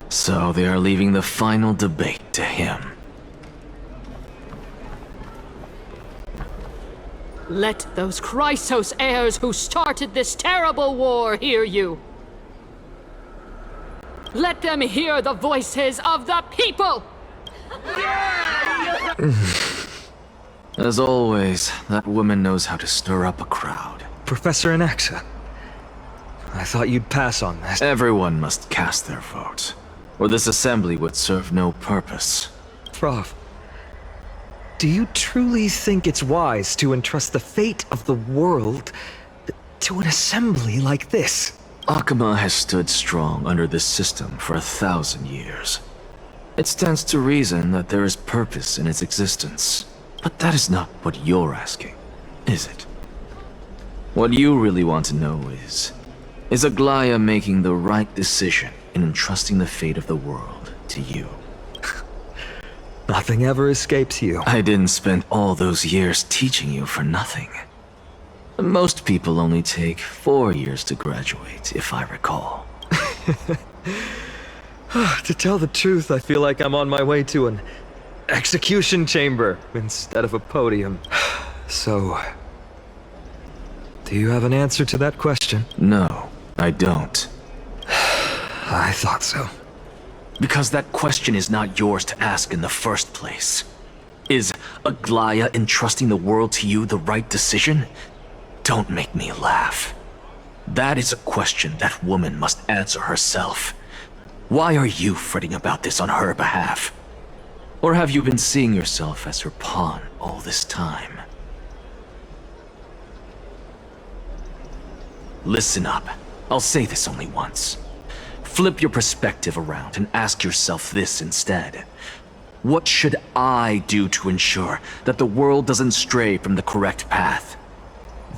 So they are leaving the final debate to him. Let those Chrysos heirs who started this terrible war hear you. Let them hear the voices of the people! As always, that woman knows how to stir up a crowd. Professor Anaxa, I thought you'd pass on this. Everyone must cast their vote, or this assembly would serve no purpose. Prof, do you truly think it's wise to entrust the fate of the world to an assembly like this? Akama has stood strong under this system for 1,000 years. It stands to reason that there is purpose in its existence. But that is not what you're asking, is it? What you really want to know is Aglaya making the right decision in entrusting the fate of the world to you? Nothing ever escapes you. I didn't spend all those years teaching you for nothing. Most people only take 4 years to graduate, if I recall. To tell the truth, I feel like I'm on my way to an execution chamber instead of a podium. So, do you have an answer to that question? No, I don't. I thought so. Because that question is not yours to ask in the first place. Is Aglaya entrusting the world to you the right decision? Don't make me laugh. That is a question that woman must answer herself. Why are you fretting about this on her behalf? Or have you been seeing yourself as her pawn all this time? Listen up. I'll say this only once. Flip your perspective around and ask yourself this instead. What should I do to ensure that the world doesn't stray from the correct path?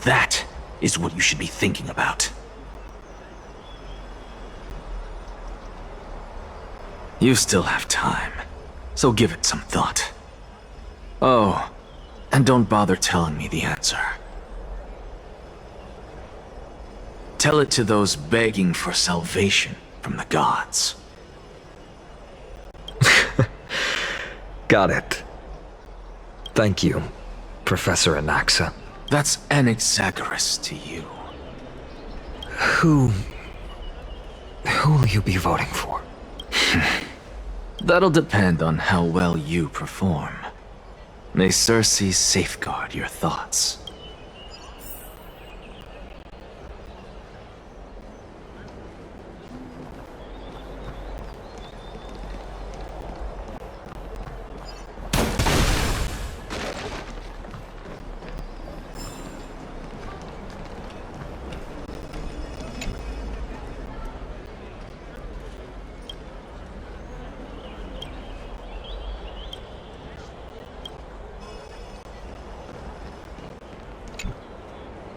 That is what you should be thinking about. You still have time, so give it some thought. Oh, and don't bother telling me the answer. Tell it to those begging for salvation from the gods. Got it. Thank you, Professor Anaxa. That's Anaxagoras to you. Who will you be voting for? That'll depend on how well you perform. May Circe safeguard your thoughts.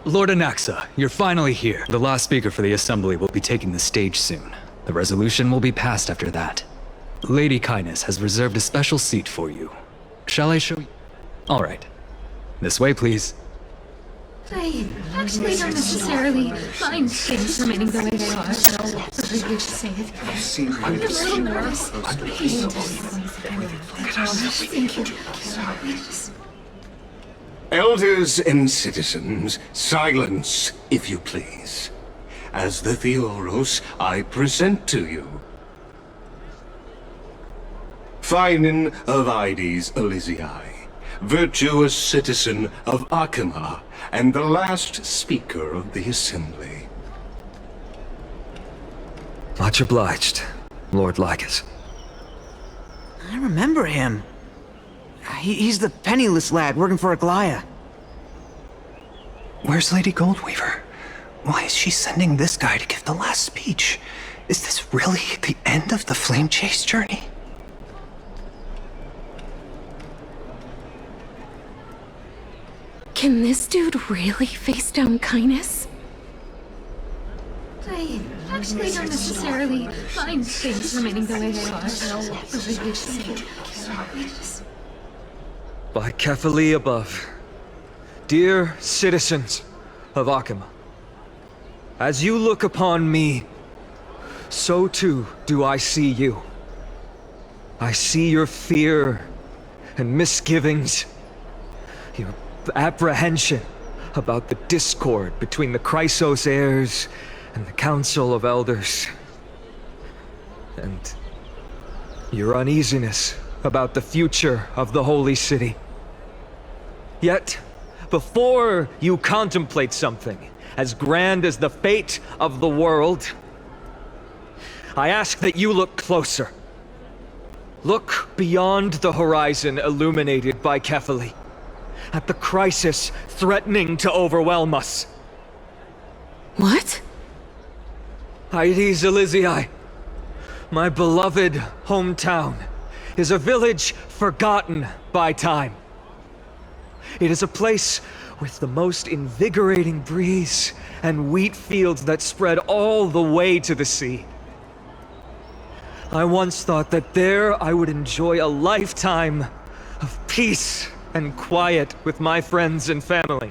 Lord Anaxa, you're finally here. The last speaker for the Assembly will be taking the stage soon. The resolution will be passed after that. Lady Kindness has reserved a special seat for you. Shall I show you? All right. This way, please. I actually don't necessarily mind things remaining the way they are. The way you say it. I'm a little nervous. Thank you. Elders and citizens, silence, if you please. As the Theoros, I present to you Phinin of Ides Elysiae, virtuous citizen of Akama, and the last speaker of the Assembly. Much obliged, Lord Lycus. I remember him. He's the penniless lad working for Aglaya. Where's Lady Goldweaver? Why is she sending this guy to give the last speech? Is this really the end of the Flame Chase journey? Can this dude really face down kindness? I actually don't necessarily mind things remaining the way they are. The way you say it. By Kefali above, dear citizens of Akima, as you look upon me, so too do I see you. I see your fear and misgivings, your apprehension about the discord between the Chrysos heirs and the Council of Elders, and your uneasiness about the future of the Holy City. Yet, before you contemplate something as grand as the fate of the world, I ask that you look closer. Look beyond the horizon illuminated by Kefali, at the crisis threatening to overwhelm us. What? Aedes Elysiae, my beloved hometown, is a village forgotten by time. It is a place with the most invigorating breeze and wheat fields that spread all the way to the sea. I once thought that there I would enjoy a lifetime of peace and quiet with my friends and family.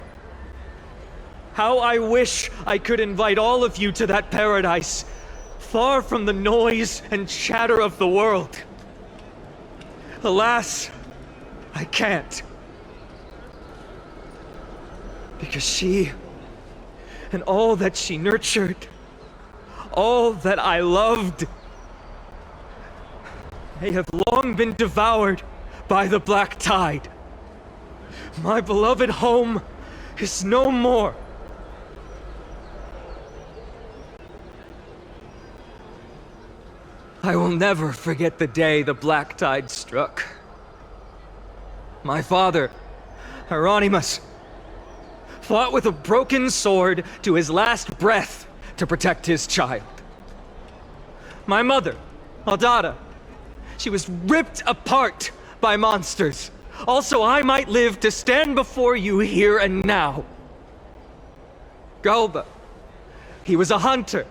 How I wish I could invite all of you to that paradise, far from the noise and chatter of the world. Alas, I can't. Because she, and all that she nurtured, all that I loved, they have long been devoured by the black tide. My beloved home is no more. I will never forget the day the black tide struck. My father, Hieronymus, fought with a broken sword to his last breath to protect his child. My mother, Aldada, she was ripped apart by monsters. Also, I might live to stand before you here and now. Galba, he was a hunter.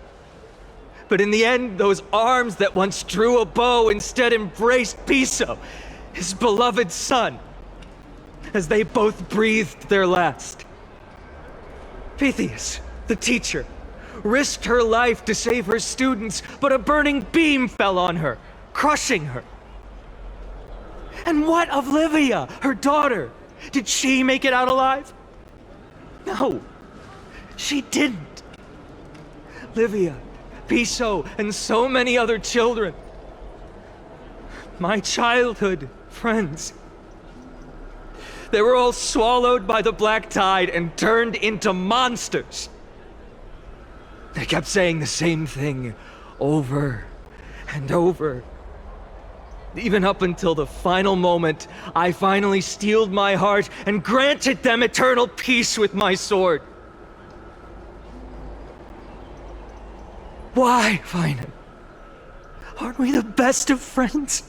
But in the end, those arms that once drew a bow instead embraced Piso, his beloved son, as they both breathed their last. Pythias, the teacher, risked her life to save her students, but a burning beam fell on her, crushing her. And what of Livia, her daughter? Did she make it out alive? No, she didn't. Livia, Piso, and so many other children. My childhood friends. They were all swallowed by the black tide and turned into monsters. They kept saying the same thing over and over. Even up until the final moment, I finally steeled my heart and granted them eternal peace with my sword. Why, Finan? Aren't we the best of friends?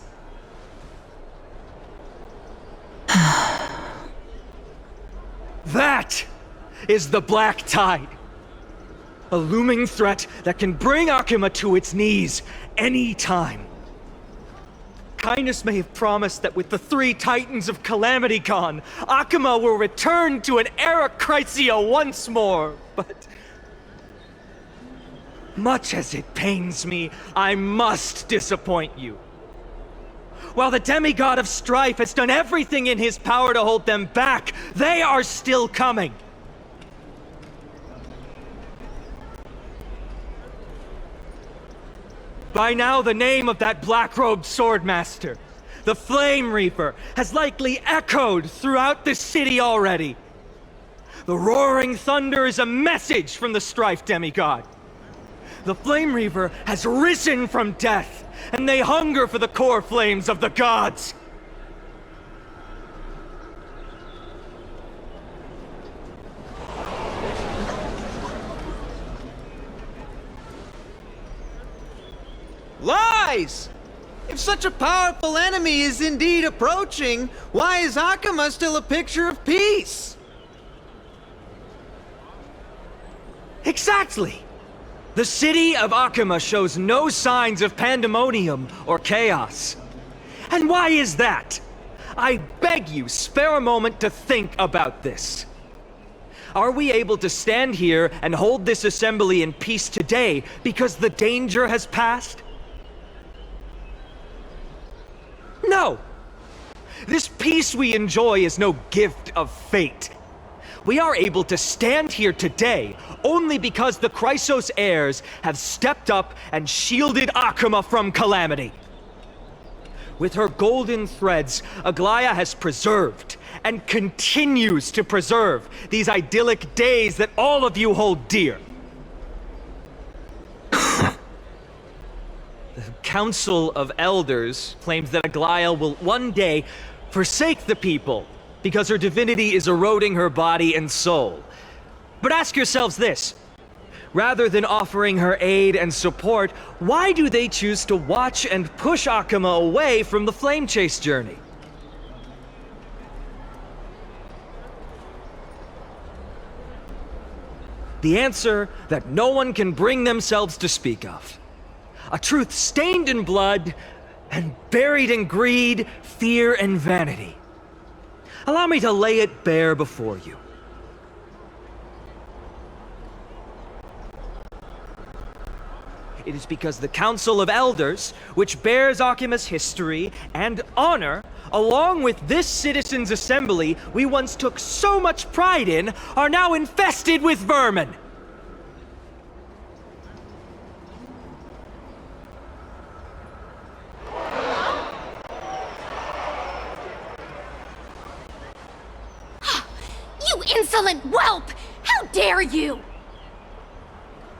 That is the black tide. A looming threat that can bring Akima to its knees any time. Kindness may have promised that with the 3 titans of calamity gone, Akima will return to an era Chrysia once more, but much as it pains me, I must disappoint you. While the demigod of strife has done everything in his power to hold them back, they are still coming. By now, the name of that black-robed swordmaster, the Flame Reaper, has likely echoed throughout the city already. The roaring thunder is a message from the strife demigod. The Flame Reaper has risen from death, and they hunger for the core flames of the gods. Lies! If such a powerful enemy is indeed approaching, why is Akima still a picture of peace? Exactly! The city of Akuma shows no signs of pandemonium or chaos. And why is that? I beg you, spare a moment to think about this. Are we able to stand here and hold this assembly in peace today because the danger has passed? No! This peace we enjoy is no gift of fate. We are able to stand here today only because the Chrysos heirs have stepped up and shielded Akuma from calamity. With her golden threads, Aglaya has preserved and continues to preserve these idyllic days that all of you hold dear. The Council of Elders claims that Aglaya will one day forsake the people because her divinity is eroding her body and soul. But ask yourselves this. Rather than offering her aid and support, why do they choose to watch and push Akuma away from the Flame Chase journey? The answer that no one can bring themselves to speak of. A truth stained in blood and buried in greed, fear, and vanity. Allow me to lay it bare before you. It is because the Council of Elders, which bears Akuma's history and honor, along with this citizens' assembly we once took so much pride in, are now infested with vermin. You insolent whelp! How dare you!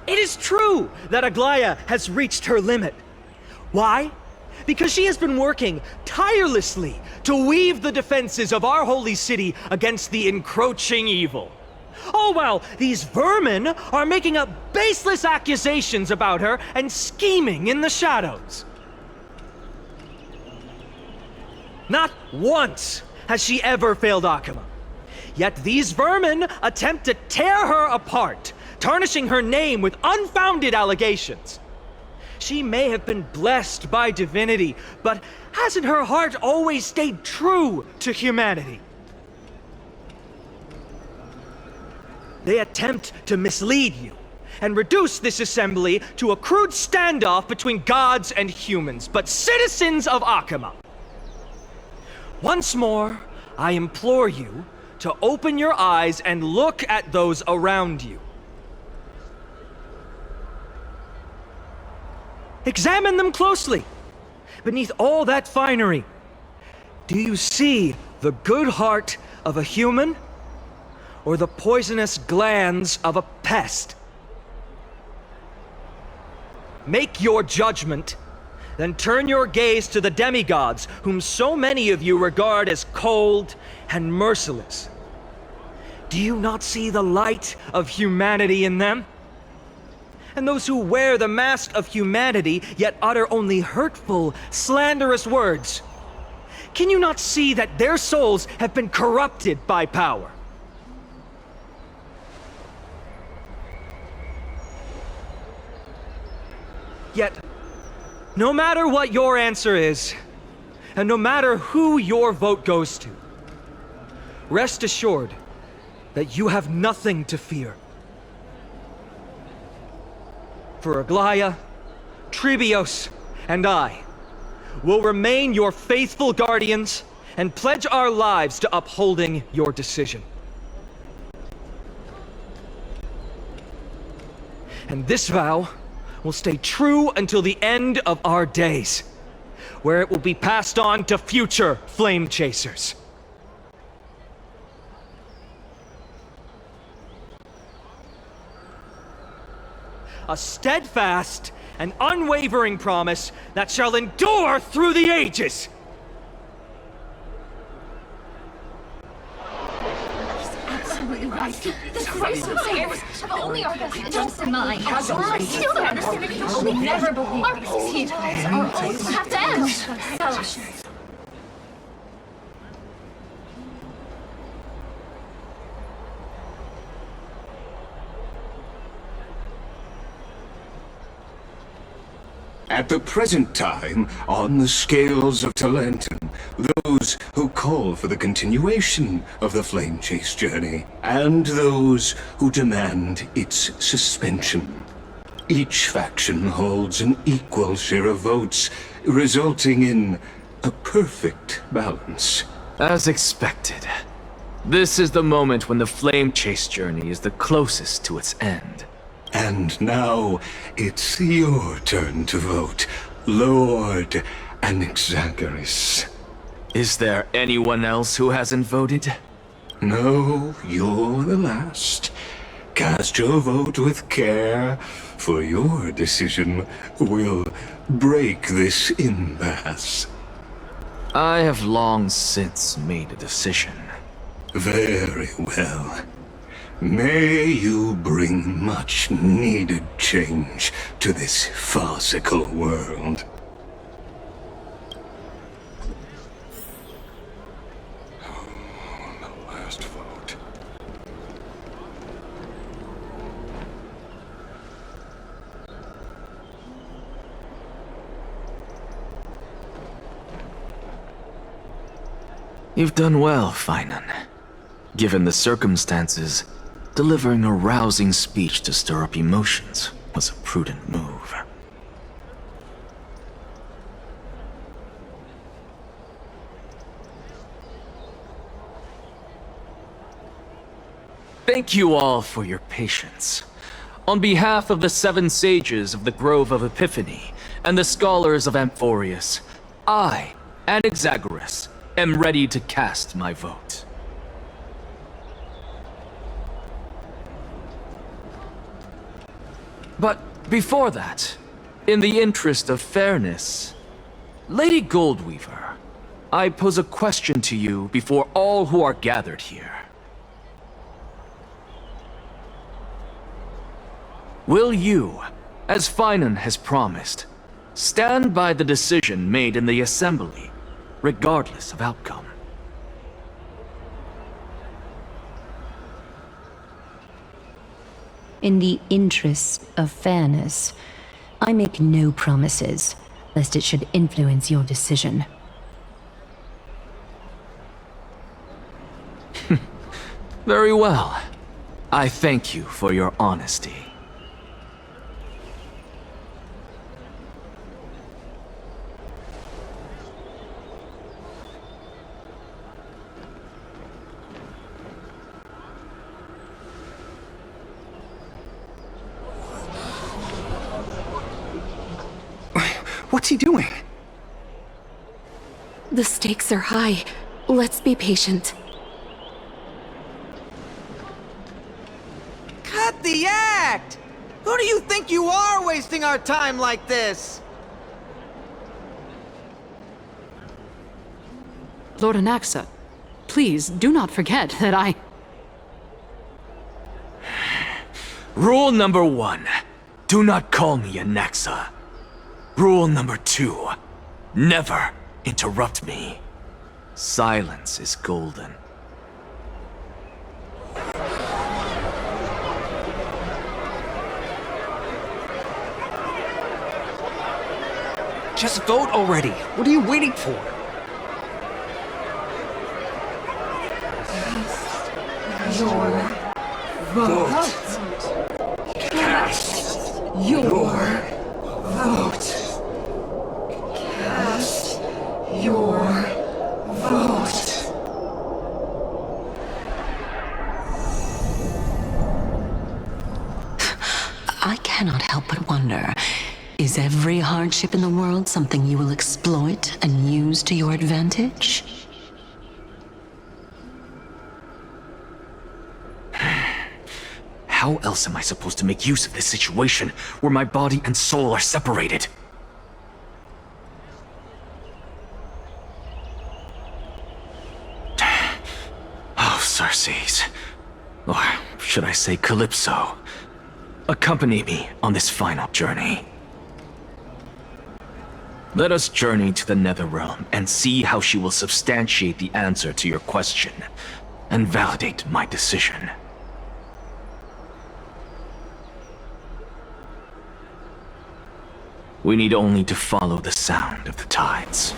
It is true that Aglaya has reached her limit. Why? Because she has been working tirelessly to weave the defenses of our holy city against the encroaching evil. All while these vermin are making up baseless accusations about her and scheming in the shadows. Not once has she ever failed Akuma. Yet these vermin attempt to tear her apart, tarnishing her name with unfounded allegations. She may have been blessed by divinity, but hasn't her heart always stayed true to humanity? They attempt to mislead you and reduce this assembly to a crude standoff between gods and humans, but citizens of Akuma. Once more, I implore you to open your eyes and look at those around you. Examine them closely. Beneath all that finery, do you see the good heart of a human or the poisonous glands of a pest? Make your judgment, then turn your gaze to the demigods whom so many of you regard as cold and merciless. Do you not see the light of humanity in them? And those who wear the mask of humanity yet utter only hurtful, slanderous words. Can you not see that their souls have been corrupted by power? Yet, no matter what your answer is, and no matter who your vote goes to, rest assured that you have nothing to fear. For Aglaya, Tribios, and I will remain your faithful guardians and pledge our lives to upholding your decision. And this vow will stay true until the end of our days, where it will be passed on to future flame chasers. A steadfast and unwavering promise that shall endure through the ages. Absolutely right. The Chrysos heirs have only our best interests in mind. I still don't understand it. You will never believe our succeed. Our oaths have to end. So, At the present time, on the scales of Talentum, those who call for the continuation of the Flame Chase journey, and those who demand its suspension. Each faction holds an equal share of votes, resulting in a perfect balance. As expected. This is the moment when the Flame Chase journey is the closest to its end. And now, it's your turn to vote, Lord Anaxagoras. Is there anyone else who hasn't voted? No, you're the last. Cast your vote with care, for your decision will break this impasse. I have long since made a decision. Very well. May you bring much needed change to this farcical world. The last vote. You've done well, Finan. Given the circumstances, delivering a rousing speech to stir up emotions was a prudent move. Thank you all for your patience. On behalf of the 7 sages of the Grove of Epiphany and the scholars of Amphorius, I, Anaxagoras, am ready to cast my vote. But before that, in the interest of fairness, Lady Goldweaver, I pose a question to you before all who are gathered here. Will you, as Finan has promised, stand by the decision made in the Assembly, regardless of outcome? In the interest of fairness, I make no promises, lest it should influence your decision. Very well. I thank you for your honesty. What's he doing? The stakes are high. Let's be patient. Cut the act! Who do you think you are wasting our time like this? Lord Anaxa, please do not forget that I... Rule number 1. Do not call me Anaxa. Rule number 2. Never interrupt me. Silence is golden. Just vote already. What are you waiting for? Your vote. Cast your vote. Cast your vote. I cannot help but wonder, is every hardship in the world something you will exploit and use to your advantage? How else am I supposed to make use of this situation where my body and soul are separated? Oh, Circes. Or should I say Calypso? Accompany me on this final journey. Let us journey to the Netherrealm and see how she will substantiate the answer to your question and validate my decision. We need only to follow the sound of the tides.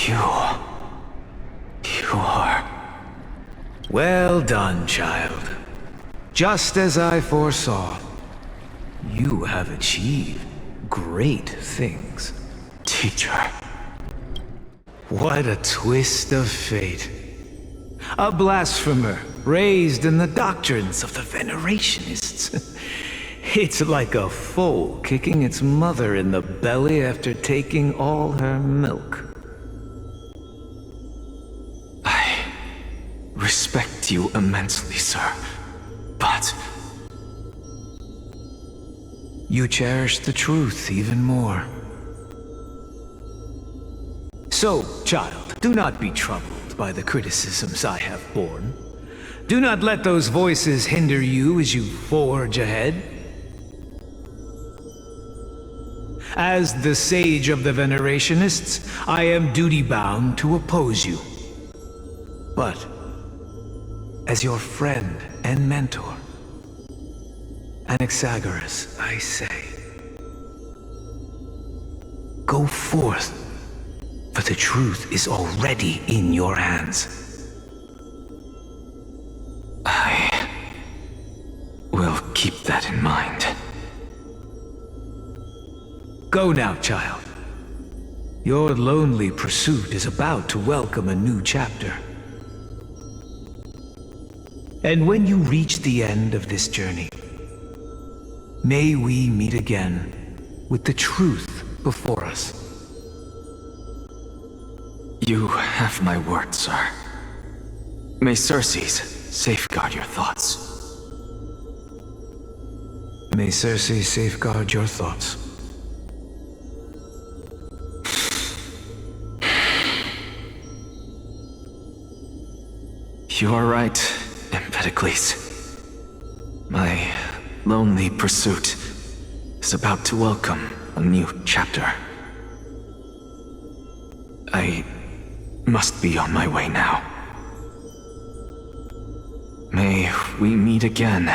You are... Well done, child. Just as I foresaw, you have achieved great things. Teacher. What a twist of fate. A blasphemer raised in the doctrines of the Venerationists. It's like a foal kicking its mother in the belly after taking all her milk. I respect you immensely, sir, but... You cherish the truth even more. So, child, do not be troubled by the criticisms I have borne. Do not let those voices hinder you as you forge ahead. As the sage of the Venerationists, I am duty-bound to oppose you. But, as your friend and mentor, Anaxagoras, I say, go forth, for the truth is already in your hands. I will keep that in mind. Go now, child. Your lonely pursuit is about to welcome a new chapter. And when you reach the end of this journey, may we meet again with the truth before us. You have my word, sir. May Circes safeguard your thoughts. May Circe safeguard your thoughts. You are right, Empedocles. My lonely pursuit is about to welcome a new chapter. I must be on my way now. May we meet again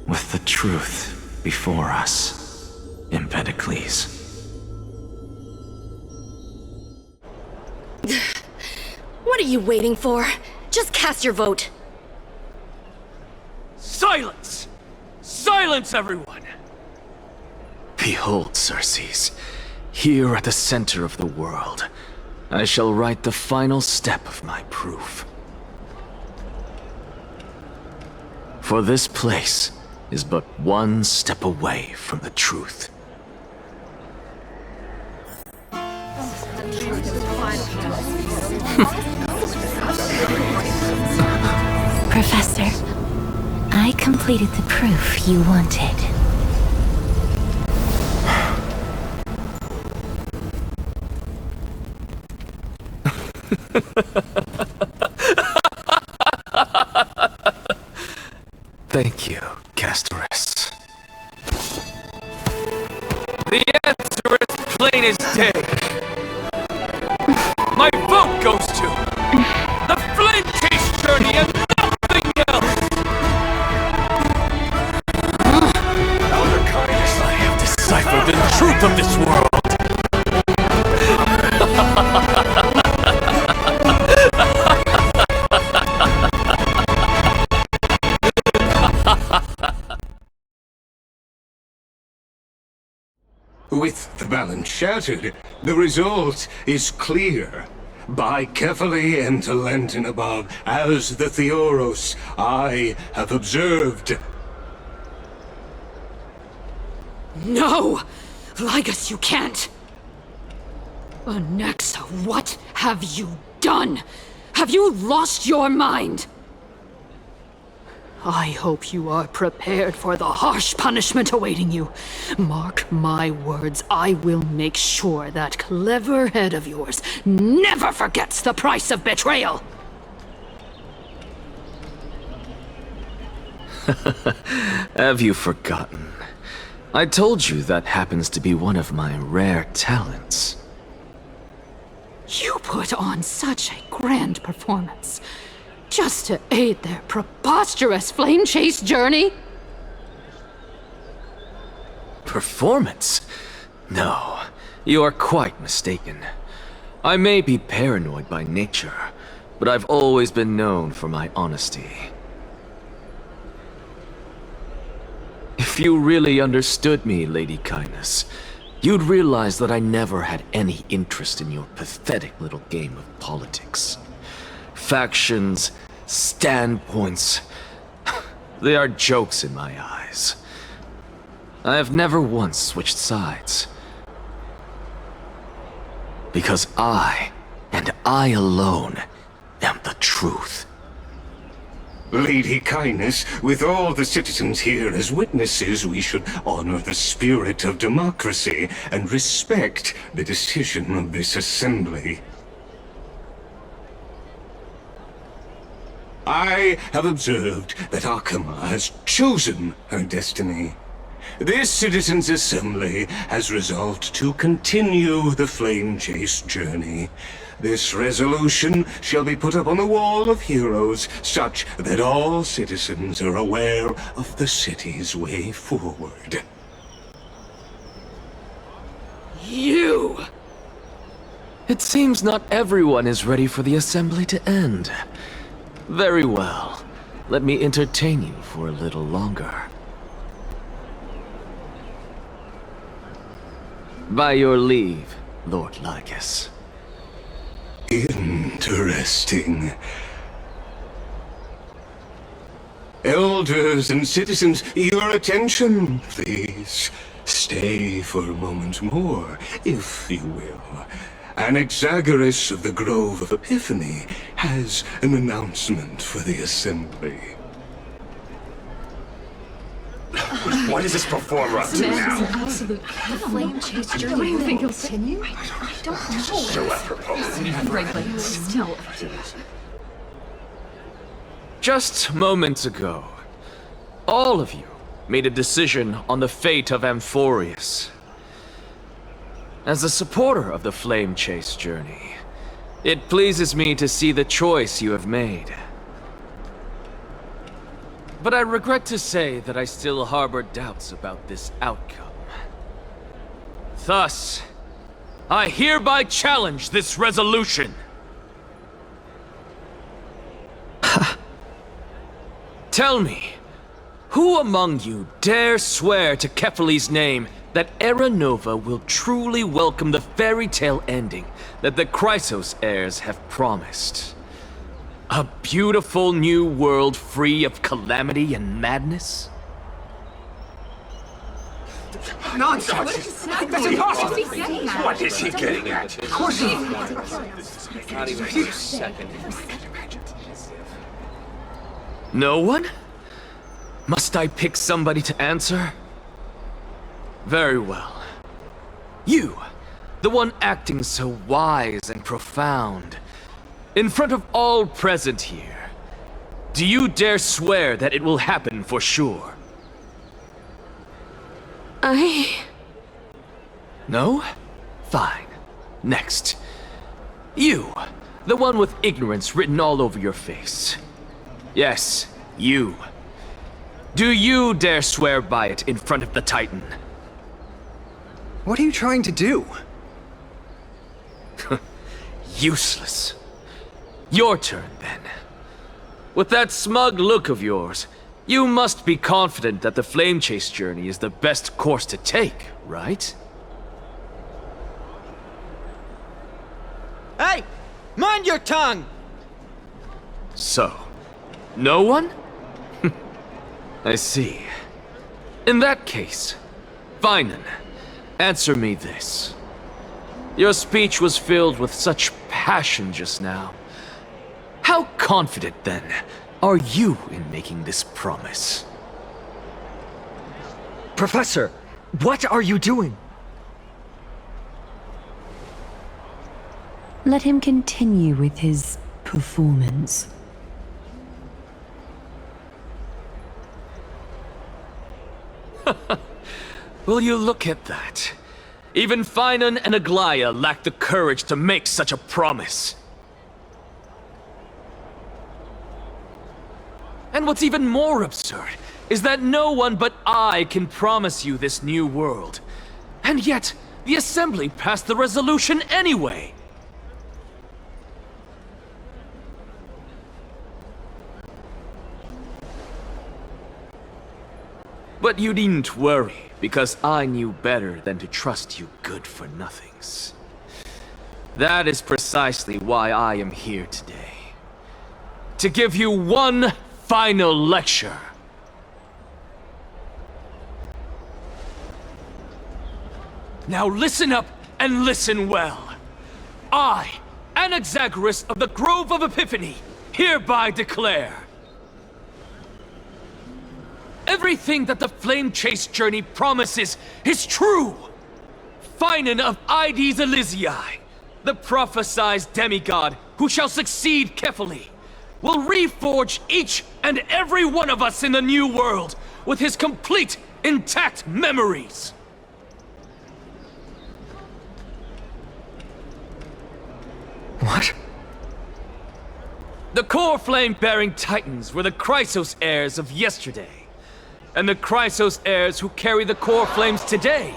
with the truth before us, Empedocles. What are you waiting for? Just cast your vote. Silence! Silence, everyone! Behold, Circes, here at the center of the world, I shall write the final step of my proof. For this place is but one step away from the truth. Professor, I completed the proof you wanted. Thank you, Castorus. The answer is plain as day. My vote goes to the Flint Chase Journey and nothing else! Elder Kindness, I have deciphered the truth of this world. With the balance shattered, the result is clear. By carefully enter Lenten above, as the Theoros I have observed. No! Ligus, you can't! Anaxa, what have you done? Have you lost your mind? I hope you are prepared for the harsh punishment awaiting you. Mark my words, I will make sure that clever head of yours never forgets the price of betrayal! Have you forgotten? I told you that happens to be one of my rare talents. You put on such a grand performance. Just to aid their preposterous flame chase journey? Performance? No, you are quite mistaken. I may be paranoid by nature, but I've always been known for my honesty. If you really understood me, Lady Kindness, you'd realize that I never had any interest in your pathetic little game of politics. Factions, standpoints, they are jokes in my eyes. I have never once switched sides. Because I, and I alone, am the truth. Lady Kindness, with all the citizens here as witnesses, we should honor the spirit of democracy and respect the decision of this assembly. I have observed that Akama has chosen her destiny. This citizens' assembly has resolved to continue the flame chase journey. This resolution shall be put up on the wall of heroes, such that all citizens are aware of the city's way forward. You! It seems not everyone is ready for the assembly to end. Very well. Let me entertain you for a little longer. By your leave, Lord Lycus. Interesting. Elders and citizens, your attention, please. Stay for a moment more, if you will. Anaxagoras of the Grove of Epiphany has an announcement for the assembly. What is this performer up to now? Absolute flame chase journey. What do you think he'll continue? I don't know. So apropos. Frankly, still. Just moments ago, all of you made a decision on the fate of Amphorius. As a supporter of the Flame Chase journey, it pleases me to see the choice you have made. But I regret to say that I still harbor doubts about this outcome. Thus, I hereby challenge this resolution. Tell me, who among you dare swear to Kefali's name that Era Nova will truly welcome the fairy tale ending that the Chrysos heirs have promised? A beautiful new world free of calamity and madness? Nonsense! That's impossible! What is he getting at? Of course not! Not even for a second. No one? Must I pick somebody to answer? Very well. You, the one acting so wise and profound, in front of all present here, do you dare swear that it will happen for sure? No? Fine. Next. You, the one with ignorance written all over your face. Yes, you. Do you dare swear by it in front of the Titan? What are you trying to do? Useless. Your turn, then. With that smug look of yours, you must be confident that the Flame Chase journey is the best course to take, right? Hey! Mind your tongue! So, no one? I see. In that case, Finan, answer me this. Your speech was filled with such passion just now. How confident, then, are you in making this promise? Professor, what are you doing? Let him continue with his performance. Will you look at that? Even Finan and Aglaya lack the courage to make such a promise. And what's even more absurd is that no one but I can promise you this new world. And yet, the Assembly passed the resolution anyway. But you needn't worry, because I knew better than to trust you good-for-nothings. That is precisely why I am here today. To give you one final lecture. Now listen up and listen well. I, Anaxagoras of the Grove of Epiphany, hereby declare everything that the Flame Chase journey promises is true! Finan of Ides Elysiae, the prophesied demigod who shall succeed Kefali, will reforge each and every one of us in the new world with his complete, intact memories. What? The core flame-bearing titans were the Chrysos heirs of yesterday. And the Chrysos heirs who carry the core flames today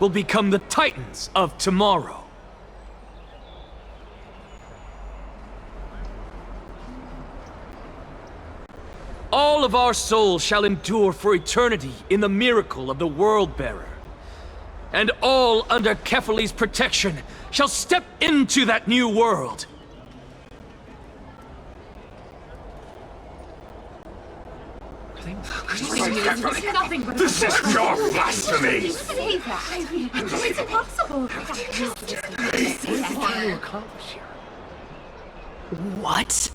will become the titans of tomorrow. All of our souls shall endure for eternity in the miracle of the World-Bearer. And all under Kefali's protection shall step into that new world. This is pure blasphemy! It's impossible. What?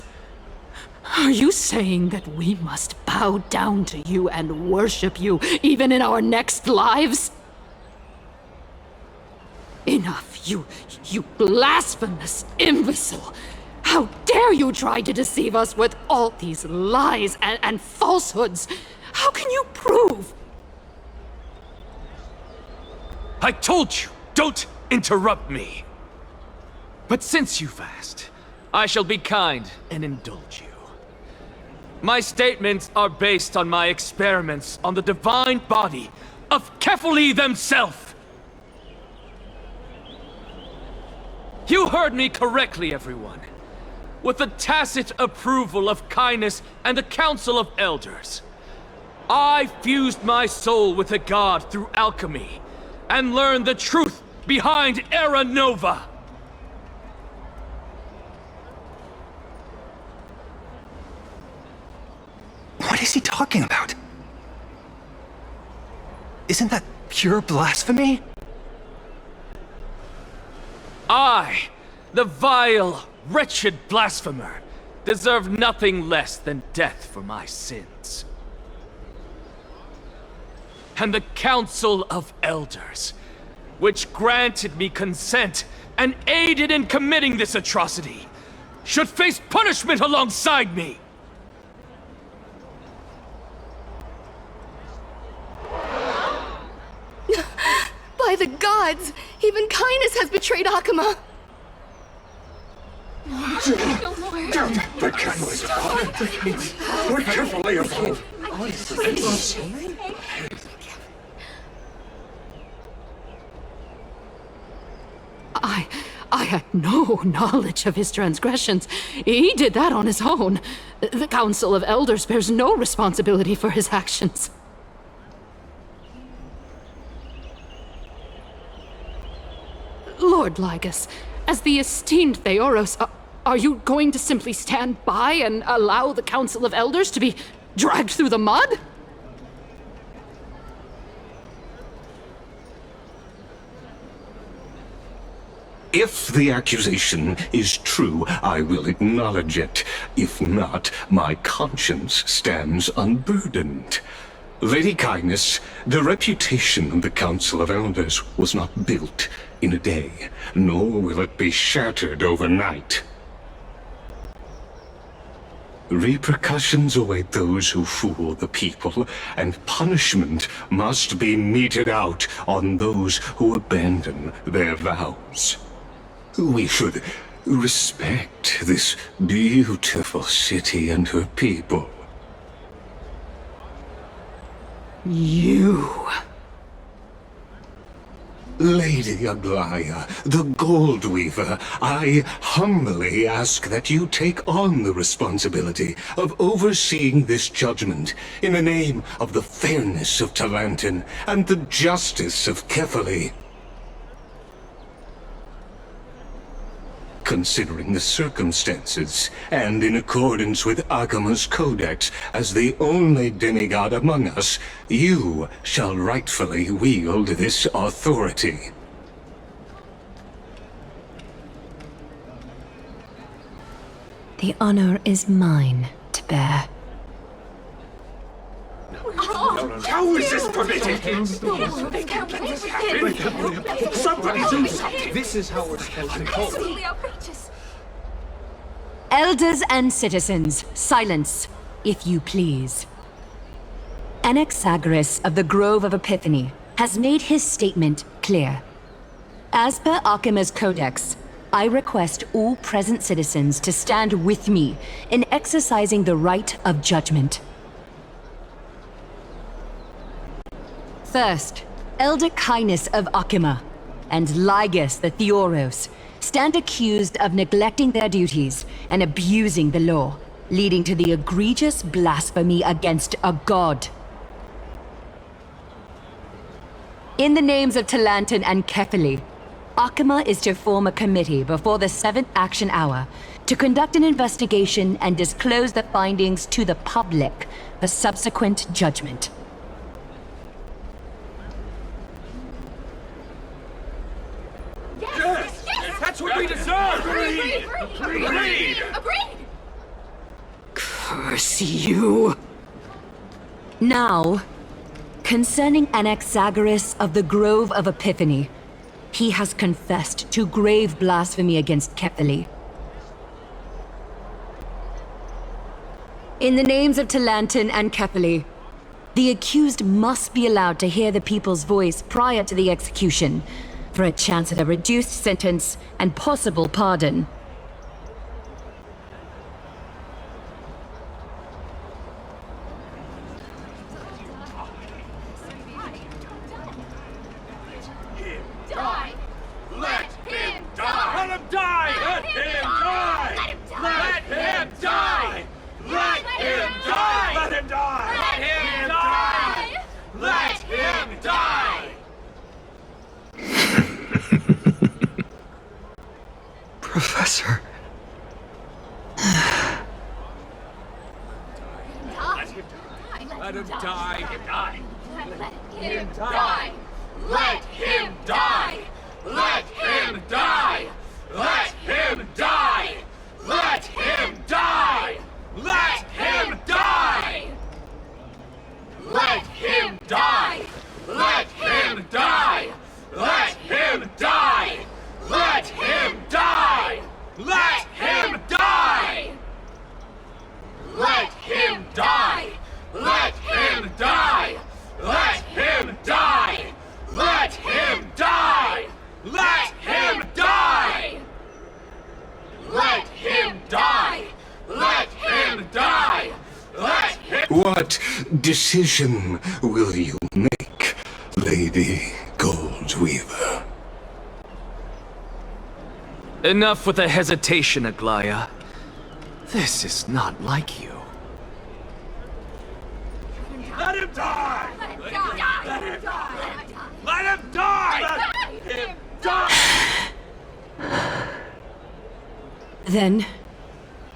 Are you saying that we must bow down to you and worship you, even in our next lives? Enough, you blasphemous imbecile! How dare you try to deceive us with all these lies and falsehoods? How can you prove? I told you, don't interrupt me. But since you've asked, I shall be kind and indulge you. My statements are based on my experiments on the divine body of Kefali themselves. You heard me correctly, everyone. With the tacit approval of Kindness and the Council of Elders, I fused my soul with the god through alchemy, and learned the truth behind Era Nova. What is he talking about? Isn't that pure blasphemy? I, the vile, wretched blasphemer, deserve nothing less than death for my sins. And the Council of Elders, which granted me consent and aided in committing this atrocity, should face punishment alongside me! By the gods! Even Kindness has betrayed Akama! The catalyst upon it. We're carefully evolved. I had no knowledge of his transgressions. He did that on his own. The Council of Elders bears no responsibility for his actions. Lord Lygus, as the esteemed Theoros, are you going to simply stand by and allow the Council of Elders to be dragged through the mud? If the accusation is true, I will acknowledge it. If not, my conscience stands unburdened. Lady Kindness, the reputation of the Council of Elders was not built in a day, nor will it be shattered overnight. Repercussions await those who fool the people, and punishment must be meted out on those who abandon their vows. We should respect this beautiful city and her people. You. Lady Aglaya, the Gold Weaver, I humbly ask that you take on the responsibility of overseeing this judgment in the name of the fairness of Talantin and the justice of Kefali. Considering the circumstances, and in accordance with Akima's codex as the only demigod among us, you shall rightfully wield this authority. The honor is mine to bear. How is this permitted? Somebody do something. This is how we're supposed to go. Absolutely outrageous. Elders and citizens, silence, if you please. Anaxagoras of the Grove of Epiphany has made his statement clear. As per Akima's codex, I request all present citizens to stand with me in exercising the right of judgment. First, Elder Kindness of Akima and Ligus the Theoros stand accused of neglecting their duties and abusing the law, leading to the egregious blasphemy against a god. In the names of Talantin and Kefali, Akima is to form a committee before the 7th action hour to conduct an investigation and disclose the findings to the public for subsequent judgment. Yes! That's what we deserve! Agreed! Curse you! Now, concerning Anaxagoras of the Grove of Epiphany, he has confessed to grave blasphemy against Kefali. In the names of Talantin and Kefali, the accused must be allowed to hear the people's voice prior to the execution, for a chance at a reduced sentence and possible pardon. Die! Let him die! Let him die! Let him die! Let him die! Let him die! Let him die! Let him die! Let him die! Professor. Let him die! Let him die! Let him die! Let him die! Let him die! Let him die! Let him die! Let him die! Let him die! Let him die! Let him die! Let him die! Let him die! Let him die! Let him die! Let him die! Let him die! Let him die! Let him die! Let him... What decision will you make, Lady Goldweaver? Enough with the hesitation, Aglaya. This is not like you. Let him die! Let him die! Let him die! Let him die! Let him die! Then,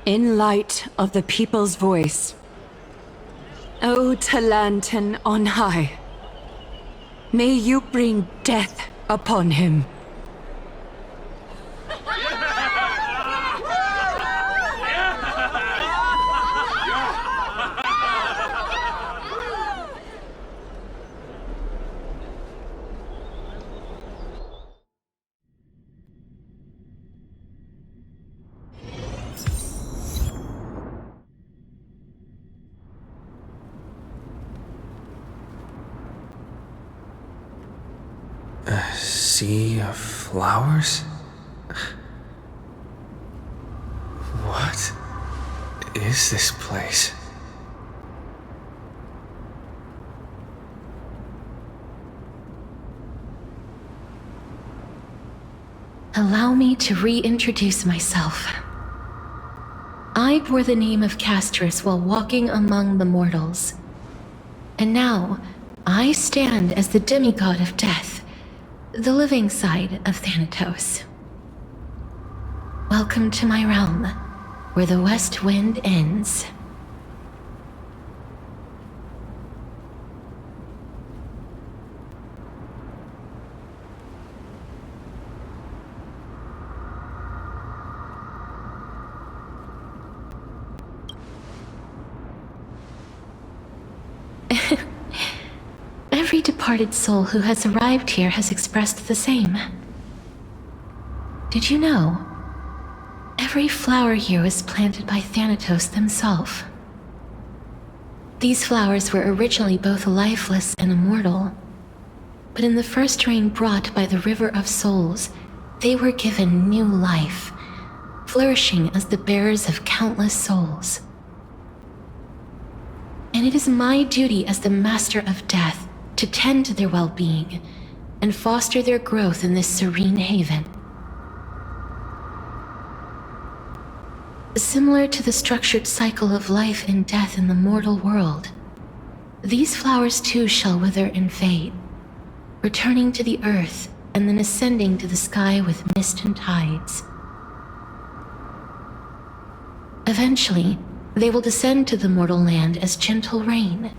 in light of the people's voice, O Talantin on high, may you bring death upon him. A sea of flowers? What is this place? Allow me to reintroduce myself. I bore the name of Castris while walking among the mortals. And now, I stand as the demigod of death, the living side of Thanatos. Welcome to my realm, where the west wind ends. Every departed soul who has arrived here has expressed the same. Did you know? Every flower here was planted by Thanatos themselves. These flowers were originally both lifeless and immortal, but in the first rain brought by the River of Souls, they were given new life, flourishing as the bearers of countless souls. And it is my duty as the Master of Death to tend to their well-being and foster their growth in this serene haven. Similar to the structured cycle of life and death in the mortal world, these flowers too shall wither and fade, returning to the earth and then ascending to the sky with mist and tides. Eventually, they will descend to the mortal land as gentle rain.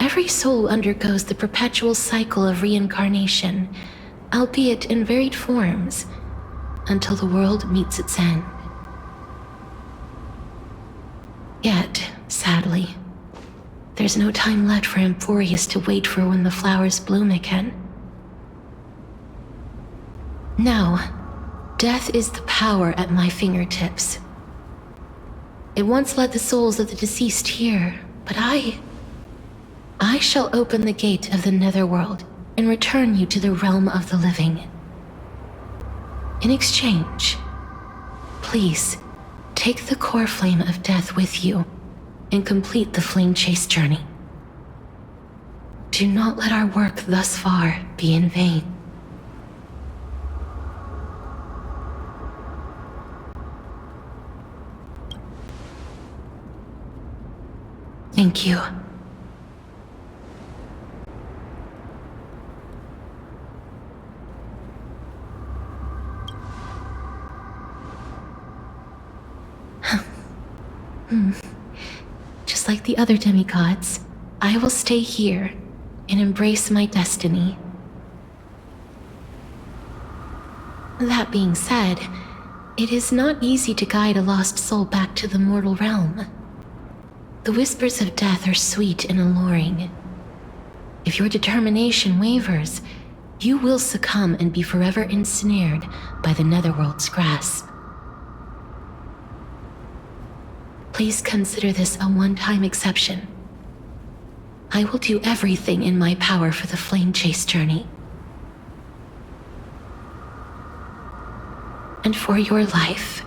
Every soul undergoes the perpetual cycle of reincarnation, albeit in varied forms, until the world meets its end. Yet, sadly, there's no time left for Emphorius to wait for when the flowers bloom again. Now, death is the power at my fingertips. It once led the souls of the deceased here, but I shall open the gate of the netherworld and return you to the realm of the living. In exchange, please, take the core flame of death with you and complete the flame chase journey. Do not let our work thus far be in vain. Thank you. Just like the other demigods, I will stay here and embrace my destiny. That being said, it is not easy to guide a lost soul back to the mortal realm. The whispers of death are sweet and alluring. If your determination wavers, you will succumb and be forever ensnared by the netherworld's grasp. Please consider this a one-time exception. I will do everything in my power for the flame chase journey. And for your life,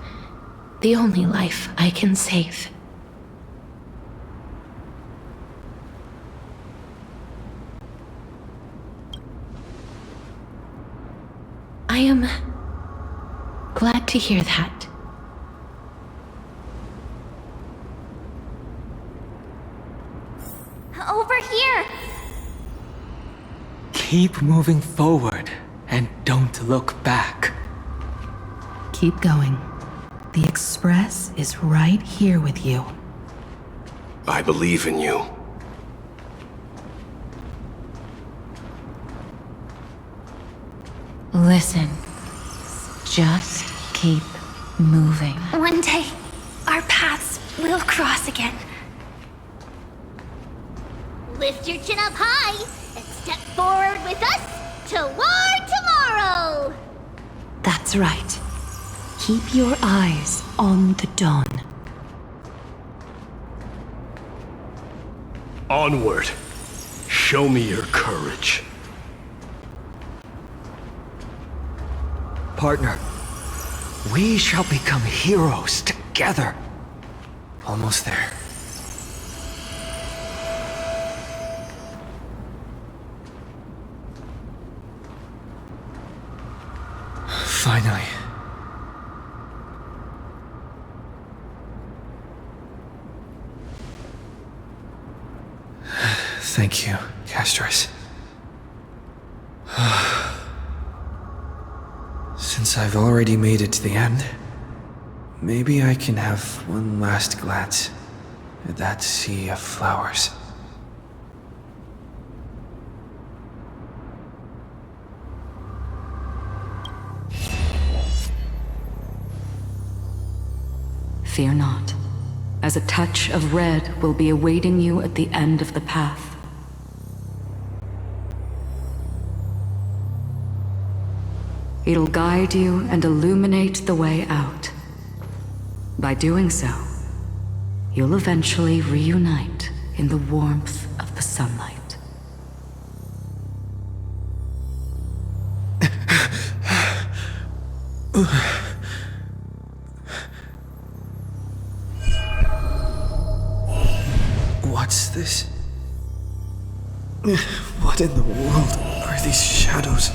the only life I can save. I am glad to hear that. Over here! Keep moving forward and don't look back. Keep going. The Express is right here with you. I believe in you. Listen. Just keep moving. One day, our paths will cross again. Lift your chin up high and step forward with us toward tomorrow! That's right. Keep your eyes on the dawn. Onward. Show me your courage. Partner, we shall become heroes together. Almost there. Finally. Thank you, Castris. Since I've already made it to the end, maybe I can have one last glance at that sea of flowers. Fear not, as a touch of red will be awaiting you at the end of the path. It'll guide you and illuminate the way out. By doing so, you'll eventually reunite in the warmth of the sunlight. What's this? What in the world are these shadows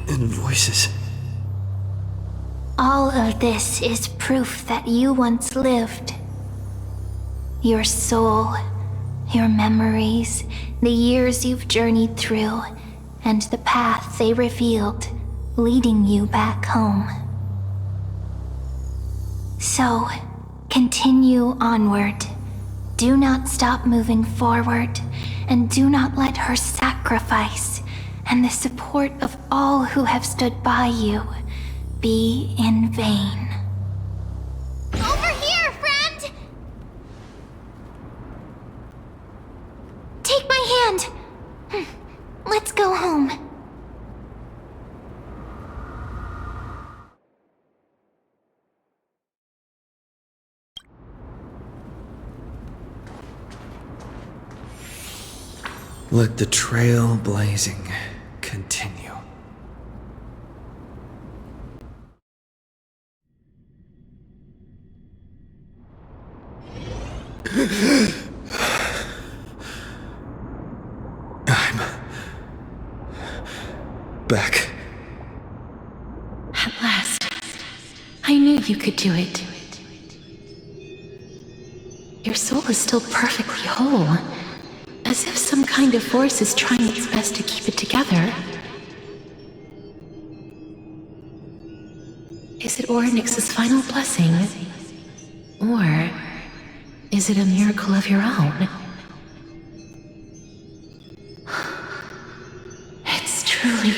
and voices? All of this is proof that you once lived. Your soul, your memories, the years you've journeyed through, and the path they revealed, leading you back home. So, continue onward. Do not stop moving forward, and do not let her sacrifice and the support of all who have stood by you be in vain. Over here, friend! Take my hand. Let's go home. Let the trail blazing continue. I'm back. At last. I knew you could do it. Your soul is still perfectly whole. As if some kind of force is trying its best to keep it together. Is it Ornyx's final blessing? Or is it a miracle of your own? It's truly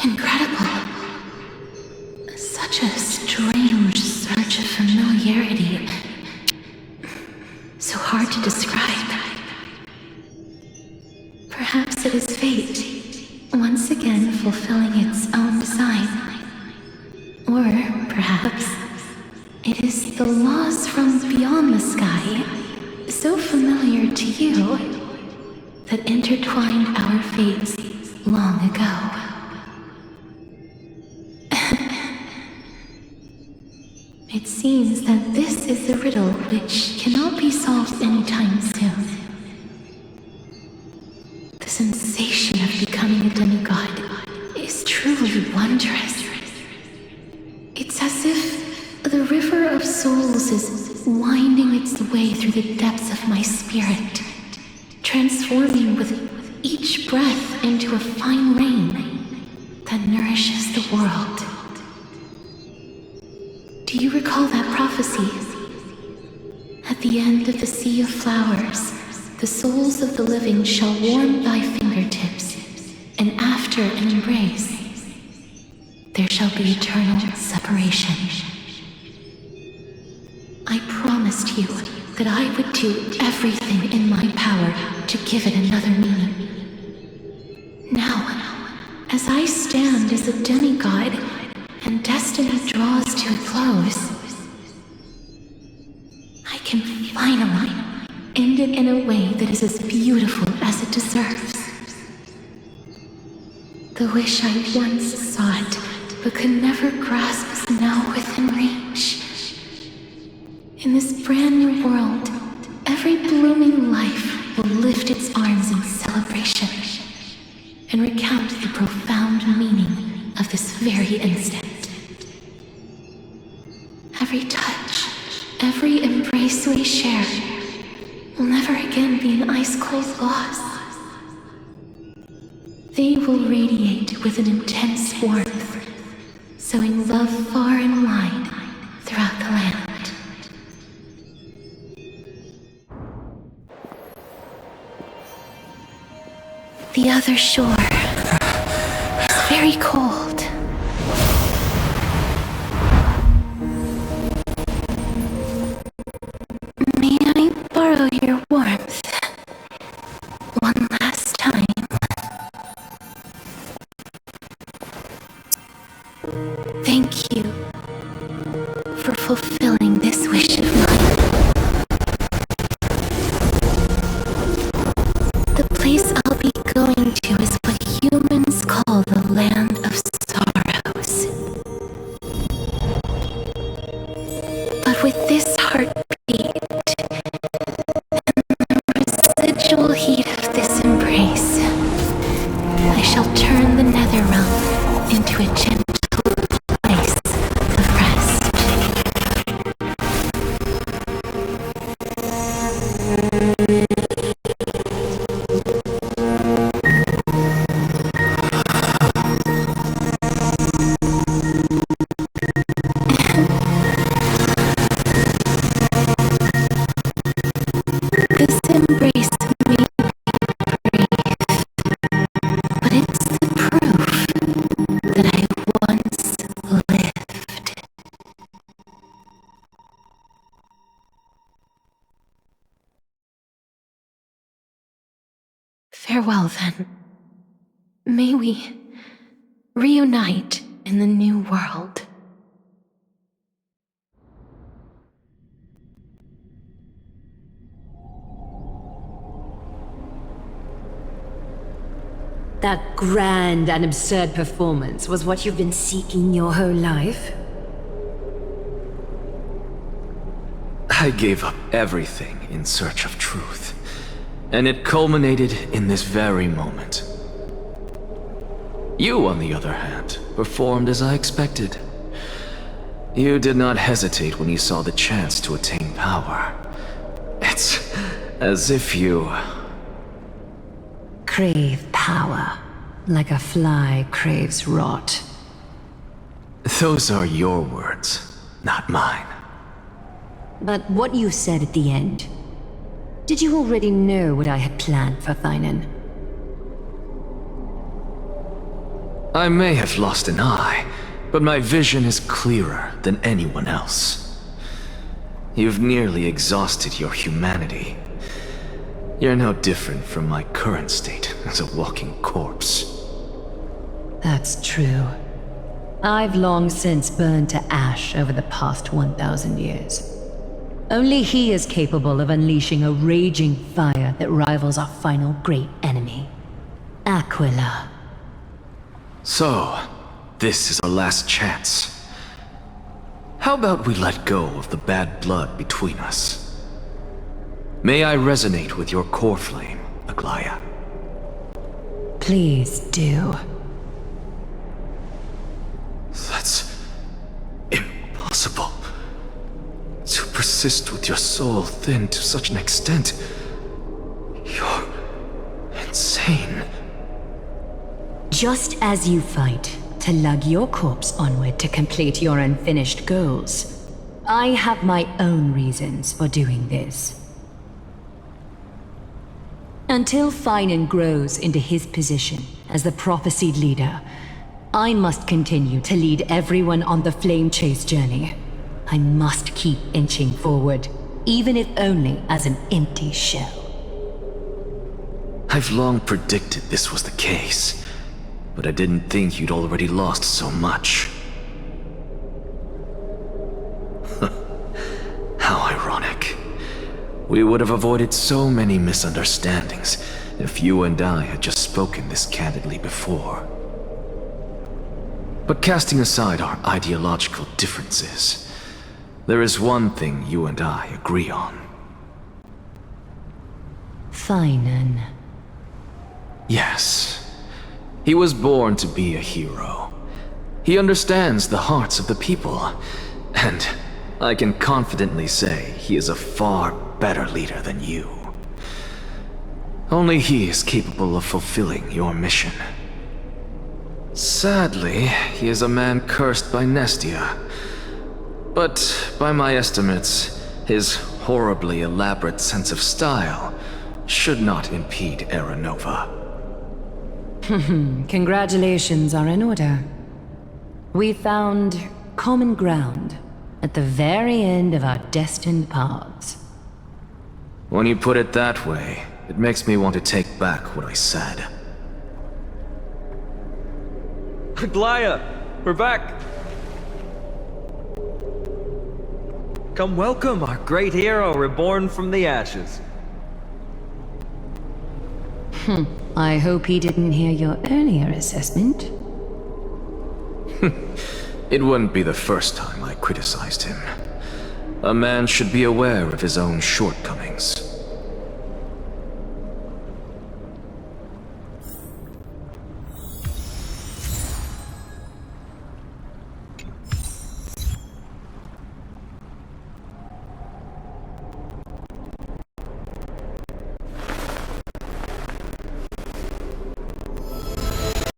incredible. Such a strange surge of familiarity. So hard to describe. Perhaps it is fate, once again fulfilling its own design. Or perhaps it is the laws from beyond the sky, so familiar to you, that intertwined our fates long ago. It seems that this is the riddle which cannot be solved anytime soon. The sensation of becoming a demigod is truly wondrous. It's as if the river of souls is winding its way through the depths of my spirit, transforming with each breath into a fine rain that nourishes the world. Do you recall that prophecy? At the end of the sea of flowers, the souls of the living shall warm thy fingertips, and after an embrace, there shall be eternal separation. I promised you that I would do everything in my power to give it another meaning. Now, as I stand as a demigod, and destiny draws to a close, I can finally end it in a way that is as beautiful as it deserves. The wish I once sought, but could never grasp, is now within reach. In this brand new world, every blooming life will lift its arms in celebration and recount the profound meaning of this very instant. Every touch, every embrace we share will never again be an ice-cold loss. They will radiate with an intense warmth, sowing love far and wide throughout the land. The other shore is very cold. May I borrow your warmth one last time? Thank you for fulfilling this wish of mine. The place I'll be going to is what humans call the Land of Sorrows. But with this heartbeat and the residual heat of this embrace, I shall turn the Netherrealm into a gentle place of rest. This embrace may be brief, but it's the proof that I once lived. Farewell, then. May we reunite in the new world. That grand and absurd performance was what you've been seeking your whole life? I gave up everything in search of truth, and it culminated in this very moment. You, on the other hand, performed as I expected. You did not hesitate when you saw the chance to attain power. It's as if you... Crave power, like a fly craves rot. Those are your words, not mine. But what you said at the end, did you already know what I had planned for Finan? I may have lost an eye, but my vision is clearer than anyone else. You've nearly exhausted your humanity. You're no different from my current state as a walking corpse. That's true. I've long since burned to ash over the past 1,000 years. Only he is capable of unleashing a raging fire that rivals our final great enemy, Aquila. So, this is our last chance. How about we let go of the bad blood between us? May I resonate with your core flame, Aglaya? Please do. That's impossible. To persist with your soul thinned to such an extent. You're insane. Just as you fight to lug your corpse onward to complete your unfinished goals, I have my own reasons for doing this. Until Finan grows into his position as the prophesied leader, I must continue to lead everyone on the flame chase journey. I must keep inching forward, even if only as an empty shell. I've long predicted this was the case, but I didn't think you'd already lost so much. How ironic. We would have avoided so many misunderstandings if you and I had just spoken this candidly before. But casting aside our ideological differences, there is one thing you and I agree on. Finan. Yes. He was born to be a hero. He understands the hearts of the people, and I can confidently say he is a far better leader than you. Only he is capable of fulfilling your mission. Sadly, he is a man cursed by Nestia. But by my estimates, his horribly elaborate sense of style should not impede Aeronova. Congratulations are in order. We found common ground at the very end of our destined paths. When you put it that way, it makes me want to take back what I said. Glaya, we're back! Come welcome our great hero reborn from the ashes. I hope he didn't hear your earlier assessment. It wouldn't be the first time I criticized him. A man should be aware of his own shortcomings.